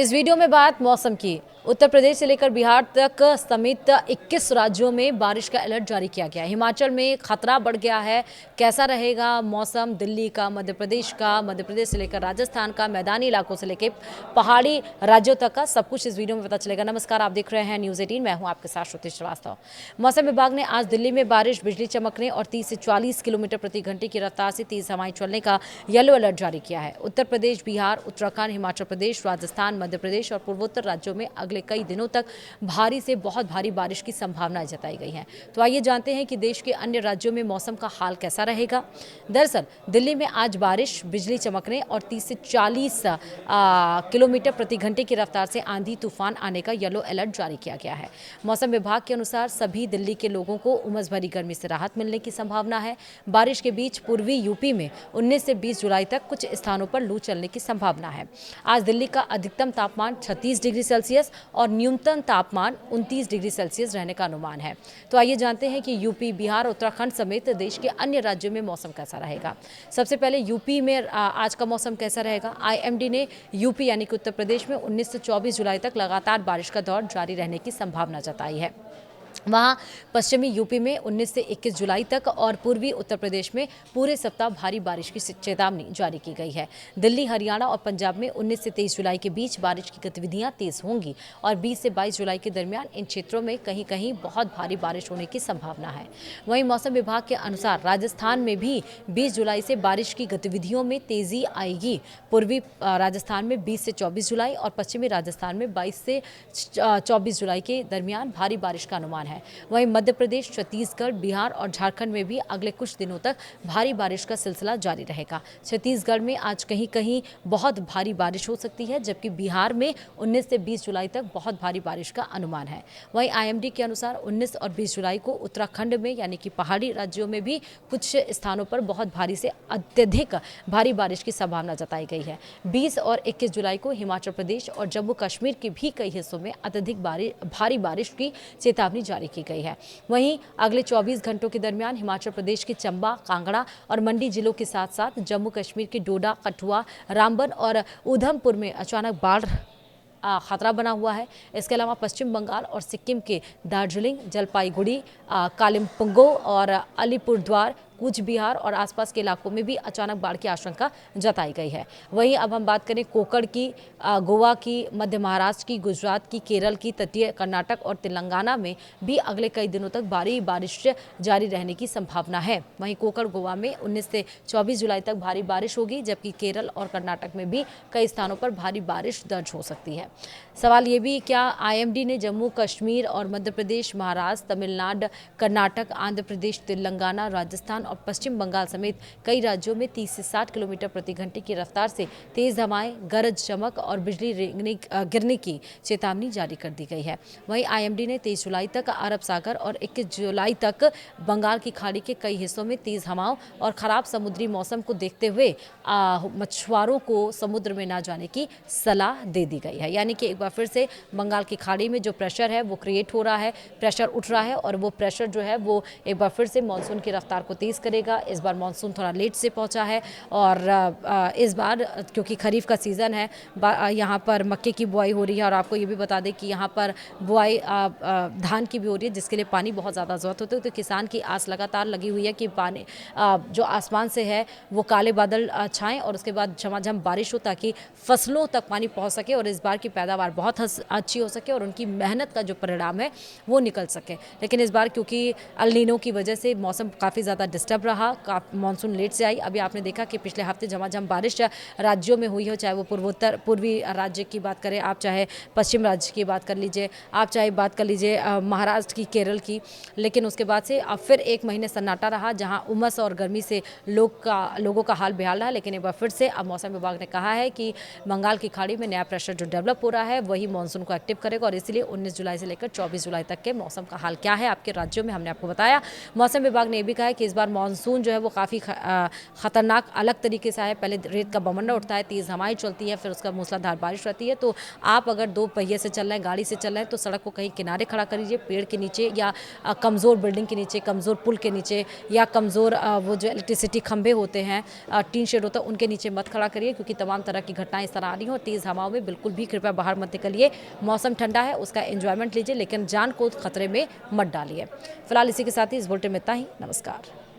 इस वीडियो में बात मौसम की। उत्तर प्रदेश से लेकर बिहार तक समेत 21 राज्यों में बारिश का अलर्ट जारी किया गया है। हिमाचल में खतरा बढ़ गया है। कैसा रहेगा मौसम दिल्ली का, मध्य प्रदेश से लेकर राजस्थान का, मैदानी इलाकों से लेकर पहाड़ी राज्यों तक का सब कुछ इस वीडियो में पता चलेगा। नमस्कार, आप देख रहे हैं न्यूज़ 18। मैं हूं आपके साथ श्रुति श्रीवास्तव। मौसम विभाग ने आज दिल्ली में बारिश, बिजली चमकने और 30 से 40 किलोमीटर प्रति घंटे की रफ्तार से तेज हवाएं चलने का येलो अलर्ट जारी किया है। उत्तर प्रदेश, बिहार, उत्तराखंड, हिमाचल प्रदेश, राजस्थान, मध्य प्रदेश और पूर्वोत्तर राज्यों में अगले कई दिनों तक भारी से बहुत भारी बारिश की संभावना जताई गई है। तो आइए जानते हैं कि देश के अन्य राज्यों में मौसम का हाल कैसा रहेगा। दरअसल दिल्ली में आज बारिश, बिजली चमकने और 30 से 40 किलोमीटर प्रति घंटे की रफ्तार से आंधी तूफान आने का येलो अलर्ट जारी किया गया है। मौसम विभाग के अनुसार सभी दिल्ली के लोगों को उमस भरी गर्मी से राहत मिलने की संभावना है। बारिश के बीच पूर्वी यूपी में 19 से 20 जुलाई तक कुछ स्थानों पर लू चलने की संभावना है। आज दिल्ली का अधिकतम तापमान 36 डिग्री सेल्सियस और न्यूनतम तापमान 29 डिग्री सेल्सियस रहने का अनुमान है। तो आइए जानते हैं कि यूपी, बिहार, उत्तराखंड समेत देश के अन्य राज्यों में मौसम कैसा रहेगा। सबसे पहले यूपी में आज का मौसम कैसा रहेगा। आईएमडी ने यूपी यानी कि उत्तर प्रदेश में 19 से 24 जुलाई तक लगातार बारिश का दौर जारी रहने की संभावना जताई है। वहाँ पश्चिमी यूपी में 19 से 21 जुलाई तक और पूर्वी उत्तर प्रदेश में पूरे सप्ताह भारी बारिश की चेतावनी जारी की गई है। दिल्ली, हरियाणा और पंजाब में 19 से 23 जुलाई के बीच बारिश की गतिविधियां तेज होंगी और 20 से 22 जुलाई के दरमियान इन क्षेत्रों में कहीं कहीं बहुत भारी बारिश होने की संभावना है। वहीं मौसम विभाग के अनुसार राजस्थान में भी 20 जुलाई से बारिश की गतिविधियों में तेजी आएगी। पूर्वी राजस्थान में 20 से 24 जुलाई और पश्चिमी राजस्थान में 22 से 24 जुलाई के दरमियान भारी बारिश का अनुमान है। वहीं मध्य प्रदेश, छत्तीसगढ़, बिहार और झारखंड में भी अगले कुछ दिनों तक भारी बारिश का सिलसिला जारी रहेगा। छत्तीसगढ़ में आज कहीं कहीं बहुत भारी बारिश हो सकती है, जबकि बिहार में 19 से 20 जुलाई तक बहुत भारी बारिश का अनुमान है। वहीं आईएमडी के अनुसार 19 और 20 जुलाई को उत्तराखंड में यानी कि पहाड़ी राज्यों में भी कुछ स्थानों पर बहुत भारी से अत्यधिक भारी बारिश की संभावना जताई गई है। 20 और 21 जुलाई को हिमाचल प्रदेश और जम्मू कश्मीर के भी कई हिस्सों में अत्यधिक भारी बारिश की चेतावनी जारी की गई है। वहीं अगले 24 घंटों के दरमियान हिमाचल प्रदेश के चंबा, कांगड़ा और मंडी जिलों के साथ साथ जम्मू कश्मीर के डोडा, कठुआ, रामबन और उधमपुर में अचानक बाढ़ खतरा बना हुआ है। इसके अलावा पश्चिम बंगाल और सिक्किम के दार्जिलिंग, जलपाईगुड़ी, कालिम्पोंगो और अलीपुरद्वार, कूच बिहार और आसपास के इलाकों में भी अचानक बाढ़ की आशंका जताई गई है। वहीं अब हम बात करें कोकण की, गोवा की, मध्य महाराष्ट्र की, गुजरात की, केरल की, तटीय कर्नाटक और तेलंगाना में भी अगले कई दिनों तक भारी बारिश जारी रहने की संभावना है। वहीं कोकण, गोवा में 19 से 24 जुलाई तक भारी बारिश होगी, जबकि केरल और कर्नाटक में भी कई स्थानों पर भारी बारिश दर्ज हो सकती है। सवाल ये भी, क्या आईएमडी ने जम्मू कश्मीर और मध्य प्रदेश, महाराष्ट्र, तमिलनाडु, कर्नाटक, आंध्र प्रदेश, तेलंगाना, राजस्थान और पश्चिम बंगाल समेत कई राज्यों में 30 से 60 किलोमीटर प्रति घंटे की रफ्तार से तेज हवाएं, गरज चमक और बिजली गिरने की चेतावनी जारी कर दी गई है। वहीं आईएमडी ने 23 जुलाई तक अरब सागर और 21 जुलाई तक बंगाल की खाड़ी के कई हिस्सों में तेज हवाओं और खराब समुद्री मौसम को देखते हुए मछुआरों को समुद्र में न जाने की सलाह दे दी गई है। यानी कि एक बार फिर से बंगाल की खाड़ी में जो प्रेशर है वो क्रिएट हो रहा है, प्रेशर उठ रहा है और वो प्रेशर जो है वो एक बार फिर से मानसून की रफ्तार को तेज करेगा। इस बार मानसून थोड़ा लेट से पहुंचा है और इस बार क्योंकि खरीफ का सीज़न है, यहाँ पर मक्के की बुआई हो रही है और आपको ये भी बता दें कि यहाँ पर बुआई धान की भी हो रही है, जिसके लिए पानी बहुत ज़्यादा ज़रूरत होती है। तो किसान की आस लगातार लगी हुई है कि पानी जो आसमान से है वो काले बादल छाएं और उसके बाद झमाझम बारिश हो, ताकि फसलों तक पानी पहुँच सके और इस बार की पैदावार बहुत अच्छी हो सके और उनकी मेहनत का जो परिणाम है वो निकल सके। लेकिन इस बार क्योंकि अल नीनो की वजह से मौसम काफ़ी ज़्यादा डिस्टर्ब रहा, मानसून लेट से आई। अभी आपने देखा कि पिछले हफ्ते झमाझम बारिश राज्यों में हुई हो, चाहे वो पूर्वी राज्य की बात करें आप, चाहे पश्चिम राज्य की बात कर लीजिए आप, चाहे बात कर लीजिए महाराष्ट्र की, केरल की। लेकिन उसके बाद से अब फिर एक महीने सन्नाटा रहा, जहां उमस और गर्मी से लोगों का हाल बेहाल रहा। लेकिन एक बार फिर से अब मौसम विभाग ने कहा है कि बंगाल की खाड़ी में नया प्रेशर जो डेवलप हो रहा है वही मानसून को एक्टिव करेगा और इसलिए 19 जुलाई से लेकर 24 जुलाई तक के मौसम का हाल क्या है आपके राज्यों में हमने आपको बताया। मौसम विभाग ने यह भी कहा है कि इस बार मानसून जो है वो काफ़ी ख़तरनाक अलग तरीके से है। पहले रेत का बवंडर उठता है, तेज़ हवाएं चलती है, फिर उसका मूसलाधार बारिश रहती है। तो आप अगर 2 पहिए से चल रहे हैं, गाड़ी से चल रहे हैं, तो सड़क को कहीं किनारे खड़ा करिए, पेड़ के नीचे या कमज़ोर बिल्डिंग के नीचे, कमज़ोर पुल के नीचे या कमज़ोर वो जो इलेक्ट्रिसिटी खंभे होते हैं, टीन शेड होता है, उनके नीचे मत खड़ा करिए, क्योंकि तमाम तरह की घटनाएं इस तरह आ रही हैं। और तेज़ हवाओं में बिल्कुल भी कृपया बाहर मत निकलिए। मौसम ठंडा है, उसका एंजॉयमेंट लीजिए, लेकिन जान को खतरे में मत डालिए। फिलहाल इसी के साथ ही इस बुलेटिन में इतना ही। नमस्कार।